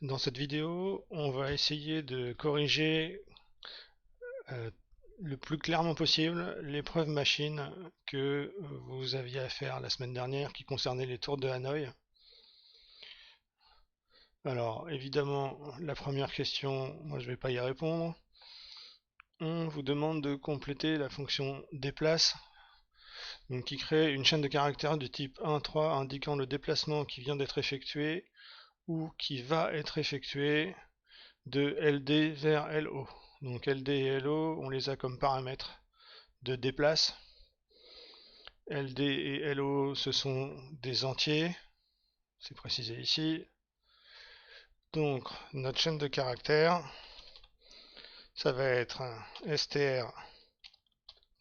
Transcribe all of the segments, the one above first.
Dans cette vidéo, on va essayer de corriger euh, le plus clairement possible l'épreuve machine que vous aviez à faire la semaine dernière qui concernait les tours de Hanoï. Alors évidemment, la première question, moi je ne vais pas y répondre. On vous demande de compléter la fonction déplace, donc qui crée une chaîne de caractères de type 1-3 indiquant le déplacement qui vient d'être effectué ou qui va être effectué de LD vers LO. Donc LD et LO, on les a comme paramètres de déplace. LD et LO, ce sont des entiers, c'est précisé ici. Donc notre chaîne de caractères, ça va être un str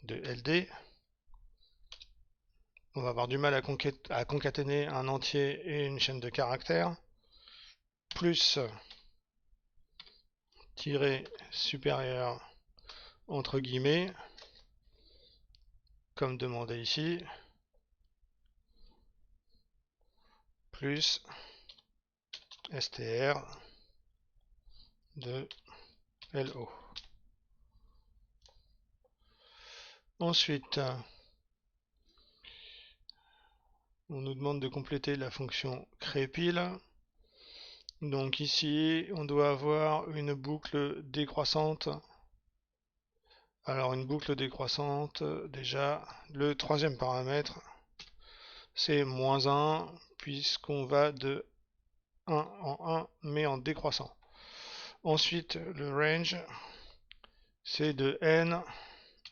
de LD. On va avoir du mal à concaténer un entier et une chaîne de caractères. Plus tiré supérieur entre guillemets, comme demandé ici, plus str de LO. Ensuite, on nous demande de compléter la fonction créepile. Donc ici, on doit avoir une boucle décroissante. Alors une boucle décroissante, déjà, le troisième paramètre, c'est moins 1, puisqu'on va de 1 en 1, mais en décroissant. Ensuite, le range, c'est de n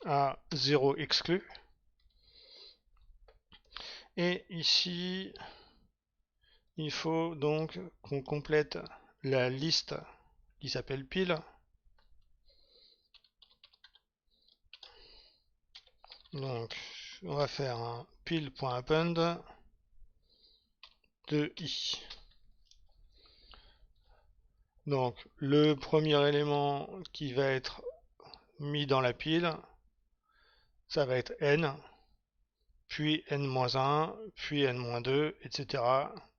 à 0 exclu. Et ici, il faut donc qu'on complète la liste qui s'appelle pile. Donc, on va faire un pile.append de i. Donc, le premier élément qui va être mis dans la pile, ça va être n, puis n-1, puis n-2, etc.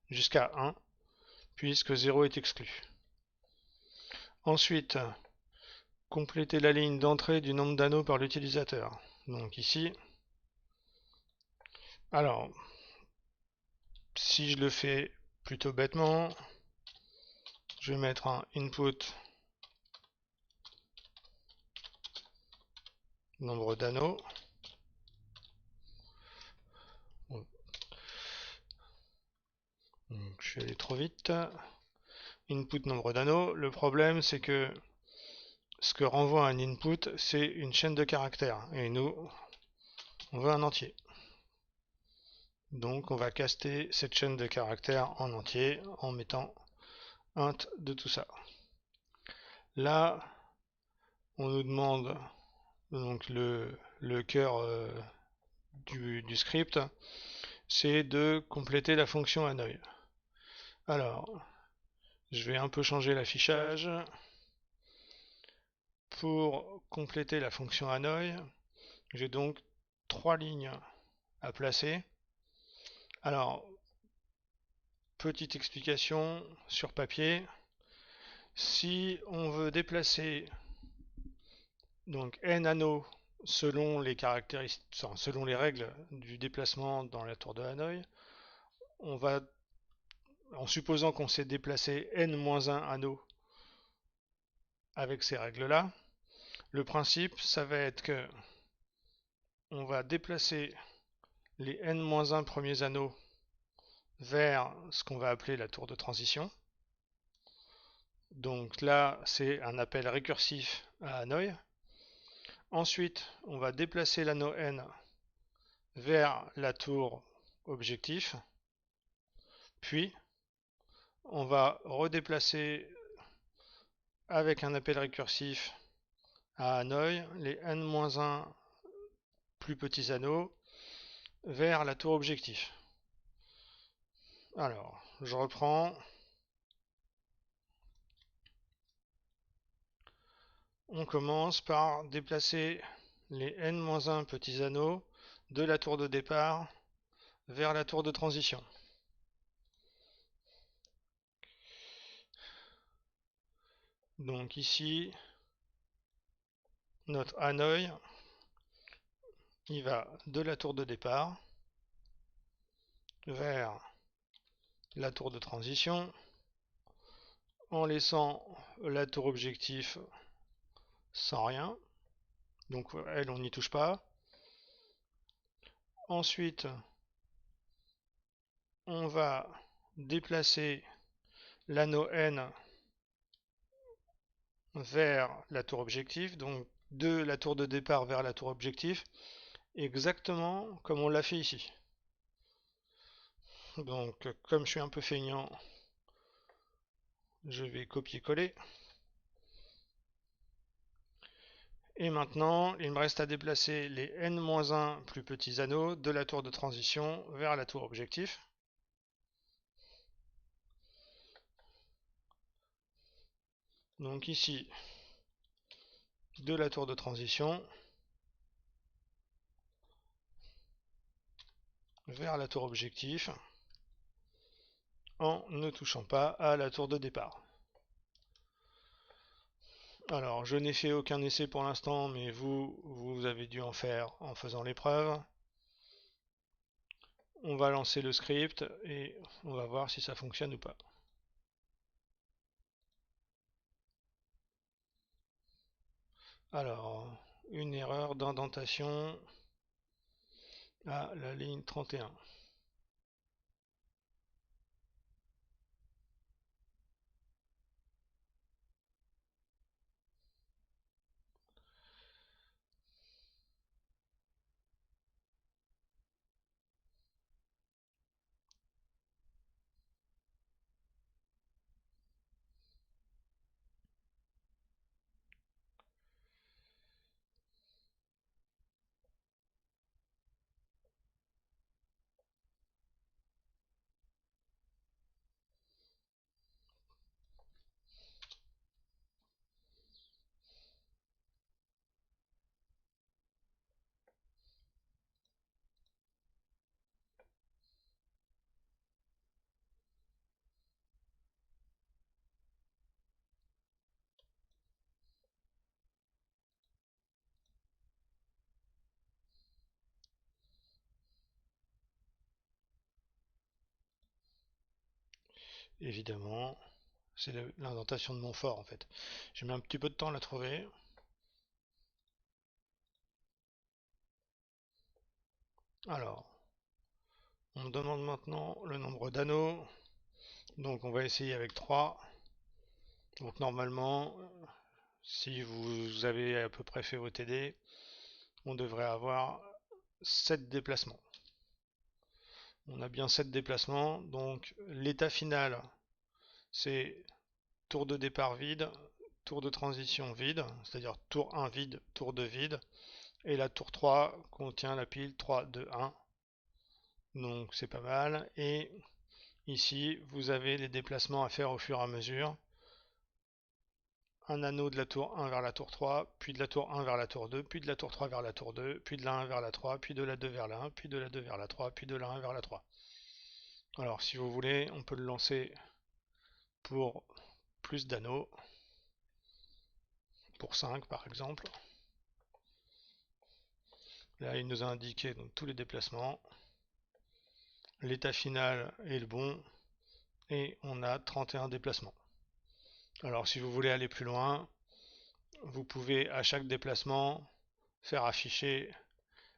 jusqu'à 1, puisque 0 est exclu. Ensuite, compléter la ligne d'entrée du nombre d'anneaux par l'utilisateur. Donc ici, alors, si je le fais plutôt bêtement, je vais mettre un input nombre d'anneaux. Donc, je suis allé trop vite. Input nombre d'anneaux. Le problème, c'est que ce que renvoie un input, c'est une chaîne de caractères. Et nous, on veut un entier. Donc, on va caster cette chaîne de caractères en entier en mettant int de tout ça. Là, on nous demande donc le cœur du script, c'est de compléter la fonction Hanoï. Alors, je vais un peu changer l'affichage. Pour compléter la fonction Hanoï, j'ai donc 3 lignes à placer. Alors, petite explication sur papier. Si on veut déplacer donc n anneaux selon les caractéristiques, selon les règles du déplacement dans la tour de Hanoï, on va, en supposant qu'on s'est déplacé n-1 anneaux avec ces règles-là, le principe, ça va être que on va déplacer les n-1 premiers anneaux vers ce qu'on va appeler la tour de transition. Donc là, c'est un appel récursif à Hanoï. Ensuite, on va déplacer l'anneau n vers la tour objectif. Puis, on va redéplacer avec un appel récursif à Hanoï les n-1 plus petits anneaux vers la tour objectif. Alors, je reprends. On commence par déplacer les n-1 petits anneaux de la tour de départ vers la tour de transition. Donc ici, notre Hanoï, il va de la tour de départ vers la tour de transition en laissant la tour objectif sans rien. Donc elle, on n'y touche pas. Ensuite, on va déplacer l'anneau N vers la tour objectif, donc de la tour de départ vers la tour objectif, exactement comme on l'a fait ici. Donc comme je suis un peu feignant, je vais copier-coller. Et maintenant, il me reste à déplacer les n-1 plus petits anneaux de la tour de transition vers la tour objectif. Donc ici, de la tour de transition vers la tour objectif en ne touchant pas à la tour de départ. Alors, je n'ai fait aucun essai pour l'instant, mais vous avez dû en faire en faisant l'épreuve. On va lancer le script et on va voir si ça fonctionne ou pas. Alors, une erreur d'indentation à la ligne 31. Évidemment, c'est l'indentation de Montfort en fait. J'ai mis un petit peu de temps à la trouver. Alors, on me demande maintenant le nombre d'anneaux. Donc on va essayer avec 3. Donc normalement, si vous avez à peu près fait vos TD, on devrait avoir 7 déplacements. On a bien 7 déplacements, donc l'état final, c'est tour de départ vide, tour de transition vide, c'est-à-dire tour 1 vide, tour 2 vide, et la tour 3 contient la pile 3, 2, 1. Donc c'est pas mal. Et ici, vous avez les déplacements à faire au fur et à mesure. Un anneau de la tour 1 vers la tour 3, puis de la tour 1 vers la tour 2, puis de la tour 3 vers la tour 2, puis de la 1 vers la 3, puis de la 2 vers la 1, puis de la 2 vers la 3, puis de la 1 vers la 3. Alors si vous voulez, on peut le lancer pour plus d'anneaux, pour 5 par exemple. Là, il nous a indiqué donc, tous les déplacements. L'état final est le bon, et on a 31 déplacements. Alors si vous voulez aller plus loin, vous pouvez à chaque déplacement faire afficher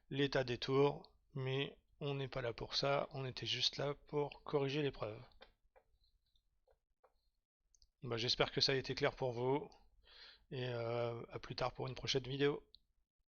l'état des tours, mais on n'est pas là pour ça, on était juste là pour corriger l'épreuve. J'espère que ça a été clair pour vous, et à plus tard pour une prochaine vidéo.